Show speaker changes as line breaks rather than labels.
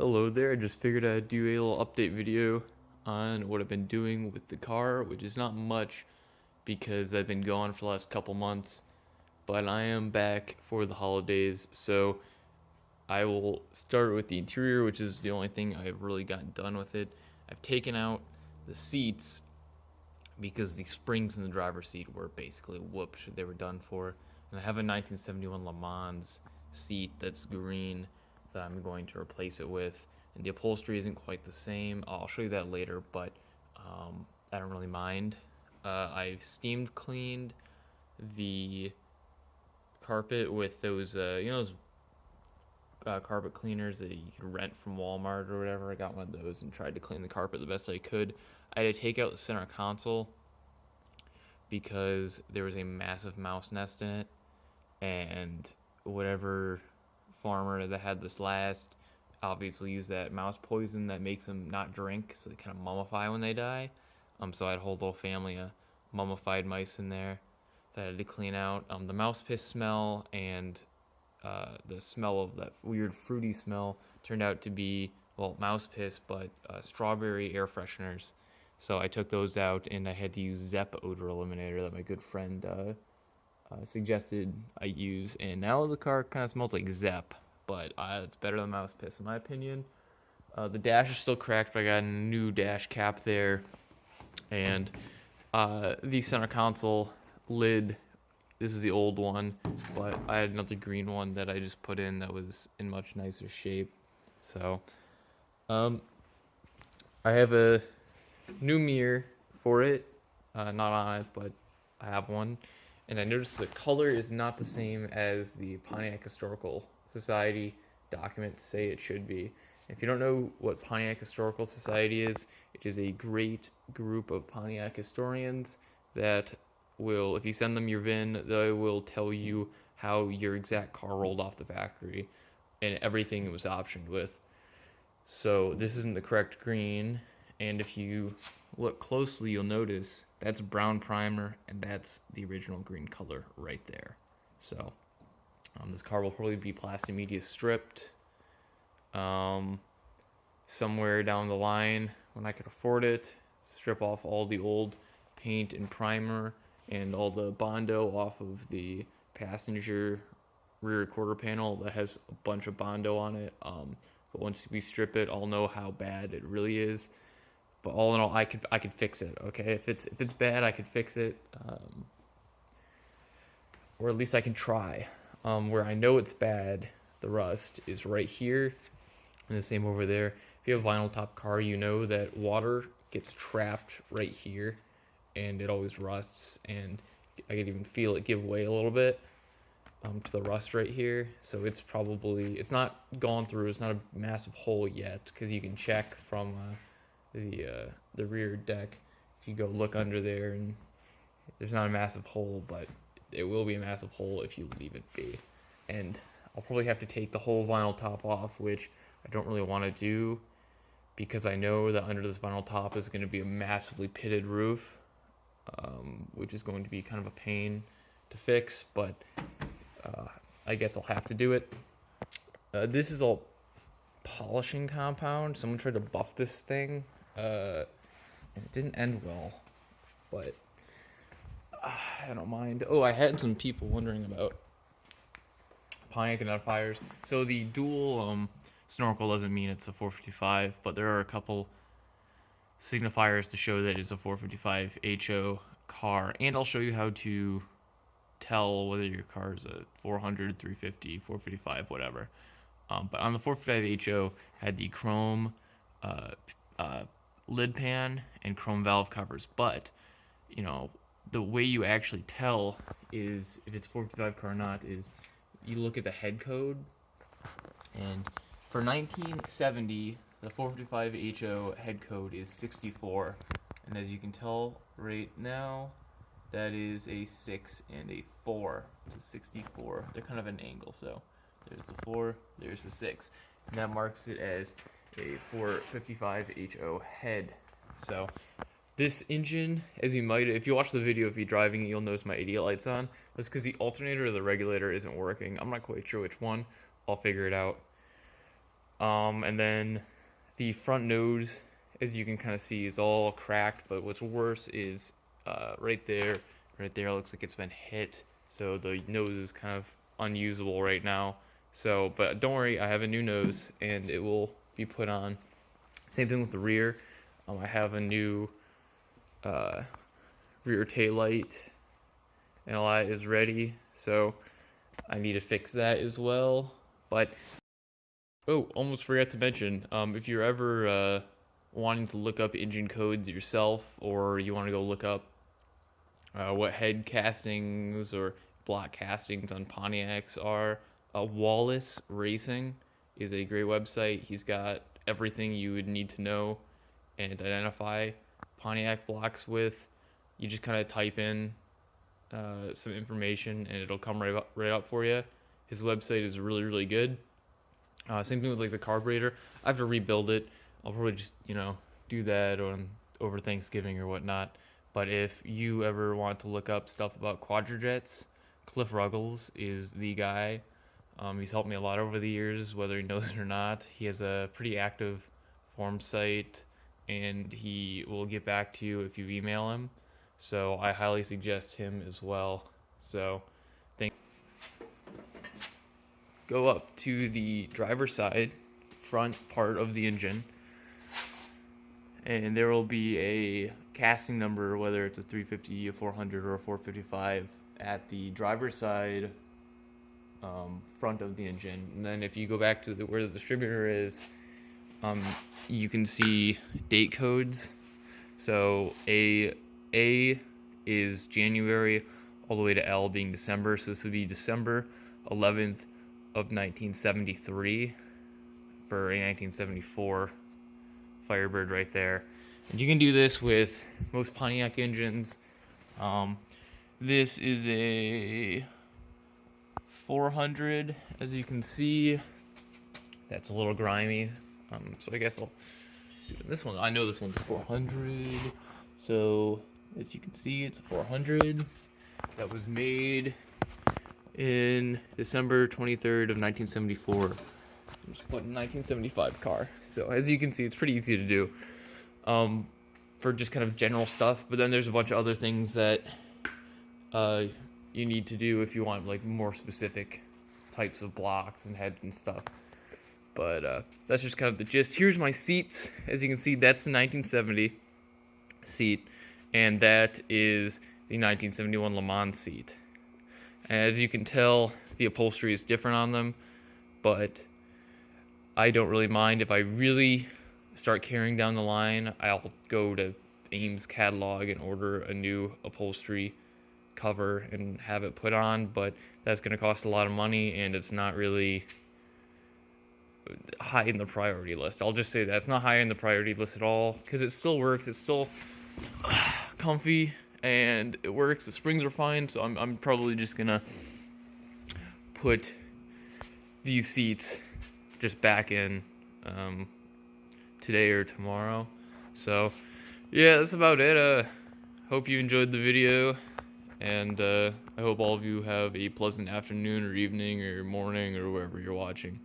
Hello there, I just figured I'd do a little update video on what I've been doing with the car, which is not much because I've been gone for the last couple months, but I am back for the holidays, so I will start with the interior, which is the only thing I've really gotten done with it. I've taken out the seats because the springs in the driver's seat were basically whooped, they were done for, and I have a 1971 Le Mans seat that's green that I'm going to replace it with. And the upholstery isn't quite the same. I'll show you that later, but I don't really mind. I've steamed cleaned the carpet with those, those carpet cleaners that you can rent from Walmart or whatever. I got one of those and tried to clean the carpet the best I could. I had to take out the center console because there was a massive mouse nest in it, and whatever farmer that had this last obviously used that mouse poison that makes them not drink, so they kind of mummify when they die. So I had a whole little family of mummified mice in there that I had to clean out. The mouse piss smell and the smell of that weird fruity smell turned out to be, well, mouse piss, but strawberry air fresheners. So I took those out, and I had to use Zepp odor eliminator that my good friend suggested I use, and now the car kind of smells like Zepp, but it's better than mouse piss in my opinion. The dash is still cracked, but I got a new dash cap there, and the center console lid, this is the old one, but I had another green one that I just put in that was in much nicer shape. So I have a new mirror for it, not on it, but I have one. And I noticed the color is not the same as the Pontiac Historical Society documents say it should be. If you don't know what Pontiac Historical Society is, it is a great group of Pontiac historians that will, if you send them your VIN, they will tell you how your exact car rolled off the factory and everything it was optioned with. So this isn't the correct green, and if you look closely, you'll notice that's brown primer, and that's the original green color right there. So this car will probably be plastic media stripped somewhere down the line when I could afford it. Strip off all the old paint and primer and all the Bondo off of the passenger rear quarter panel that has a bunch of Bondo on it. But once we strip it, I'll know how bad it really is. But all in all, I could fix it. Okay, if it's bad, I could fix it, or at least I can try. Where I know it's bad, the rust is right here, and the same over there. If you have a vinyl top car, you know that water gets trapped right here, and it always rusts. And I could even feel it give way a little bit to the rust right here. So it's not gone through. It's not a massive hole yet, because you can check from the rear deck. If you go look under there, and there's not a massive hole, but it will be a massive hole if you leave it be. And I'll probably have to take the whole vinyl top off, which I don't really want to do, because I know that under this vinyl top is going to be a massively pitted roof, which is going to be kind of a pain to fix, but I guess I'll have to do it. This is all polishing compound. Someone tried to buff this thing, and it didn't end well, but I don't mind. Oh, I had some people wondering about Pontiac identifiers. So the dual snorkel doesn't mean it's a 455, but there are a couple signifiers to show that it's a 455 HO car, and I'll show you how to tell whether your car is a 400, 350, 455, whatever. But on the 455 HO, had the chrome lid pan and chrome valve covers. But, the way you actually tell is if it's 455 car or not is you look at the head code. And for 1970, the 455 HO head code is 64. And as you can tell right now, that is a 6 and a 4. It's a 64. They're kind of an angle, so there's the 4, there's the 6. And that marks it as a 455 HO head. So this engine, as you might, if you watch the video, if you're driving it, you'll notice my idiot light's on. That's because the alternator or the regulator isn't working. I'm not quite sure which one. I'll figure it out. And then the front nose, as you can kind of see, is all cracked. But what's worse is right there looks like it's been hit. So the nose is kind of unusable right now. So, but don't worry, I have a new nose and it will be put on. Same thing with the rear. I have a new rear tail light and all that is ready. So I need to fix that as well. But oh, almost forgot to mention, if you're ever wanting to look up engine codes yourself, or you want to go look up what head castings or block castings on Pontiacs are, Wallace Racing is a great website. He's got everything you would need to know and identify Pontiac blocks with. You just kind of type in some information and it'll come right up for you. His website is really, really good. Same thing with like the carburetor. I have to rebuild it. I'll probably just do that over Thanksgiving or whatnot. But if you ever want to look up stuff about quadrajets, Cliff Ruggles is the guy. He's helped me a lot over the years, whether he knows it or not. He has a pretty active forum site, and he will get back to you if you email him. So I highly suggest him as well. So go up to the driver's side, front part of the engine, and there will be a casting number, whether it's a 350, a 400, or a 455 at the driver's side front of the engine. And then if you go back to where the distributor is, you can see date codes. So A is January all the way to L being December. So this would be December 11th of 1973 for a 1974 Firebird right there. And you can do this with most Pontiac engines. This is a 400, as you can see. That's a little grimy. So I guess I'll do this one. I know this one's a 400. So as you can see, it's a 400 that was made in December 23rd of 1974. I'm just putting 1975 car. So as you can see, it's pretty easy to do for just kind of general stuff. But then there's a bunch of other things that you need to do if you want like more specific types of blocks and heads and stuff. But that's just kind of the gist. Here's my seats. As you can see, that's the 1970 seat, and that is the 1971 Le Mans seat. As you can tell, the upholstery is different on them, but I don't really mind. If I really start carrying down the line, I'll go to Ames catalog and order a new upholstery cover and have it put on, but that's going to cost a lot of money, and it's not really high in the priority list. I'll just say that it's not high in the priority list at all, because it still works. It's still comfy and it works. The springs are fine, so I'm probably just gonna put these seats just back in today or tomorrow. So yeah, that's about it. Hope you enjoyed the video, and I hope all of you have a pleasant afternoon or evening or morning or wherever you're watching.